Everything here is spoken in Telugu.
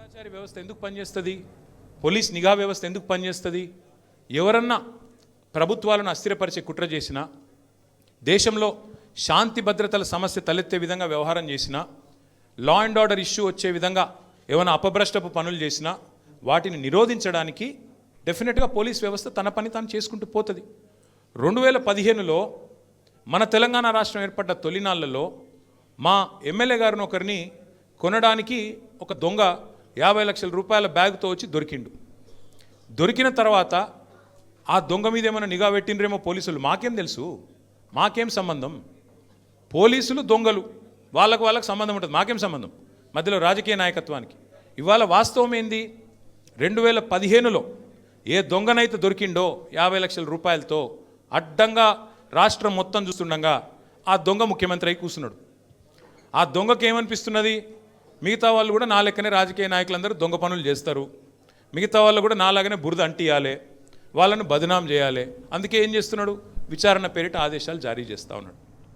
గూఢచారి వ్యవస్థ ఎందుకు పనిచేస్తుంది? పోలీస్ నిఘా వ్యవస్థ ఎందుకు పనిచేస్తుంది? ఎవరన్నా ప్రభుత్వాలను అస్థిరపరిచే కుట్ర చేసినా, దేశంలో శాంతి భద్రతల సమస్య తలెత్తే విధంగా వ్యవహారం చేసినా, లా అండ్ ఆర్డర్ ఇష్యూ వచ్చే విధంగా ఏమైనా అపభ్రష్టపు పనులు చేసినా వాటిని నిరోధించడానికి డెఫినెట్గా పోలీస్ వ్యవస్థ తన పని తాను చేసుకుంటూ పోతుంది. 2015లో మన తెలంగాణ రాష్ట్రం ఏర్పడ్డ తొలినాళ్లలో మా ఎమ్మెల్యే గారిని ఒకరిని కొనడానికి ఒక దొంగ 50 లక్షల రూపాయల బ్యాగ్తో వచ్చి దొరికిండు. దొరికిన తర్వాత ఆ దొంగ మీద ఏమైనా నిఘా పెట్టిండ్రేమో పోలీసులు. మాకేం తెలుసు? మాకేం సంబంధం? పోలీసులు దొంగలు, వాళ్ళకు సంబంధం ఉంటుంది, మాకేం సంబంధం మధ్యలో రాజకీయ నాయకత్వానికి? ఇవాళ వాస్తవం ఏంది? 2015లో ఏ దొంగనైతే దొరికిండో 50 లక్షల రూపాయలతో అడ్డంగా రాష్ట్రం మొత్తం చూస్తుండగా ఆ దొంగ ముఖ్యమంత్రి అయి కూర్చున్నాడు. ఆ దొంగకి ఏమనిపిస్తున్నది? మిగతా వాళ్ళు కూడా నా లెక్కనే రాజకీయ నాయకులందరూ దొంగ పనులు చేస్తారు, మిగతా వాళ్ళు కూడా నాలాగనే బురద అంటియాలి, వాళ్ళను బదనాం చేయాలి. అందుకే ఏం చేస్తున్నాడు? విచారణ పేరిట ఆదేశాలు జారీ చేస్తూ ఉన్నాడు.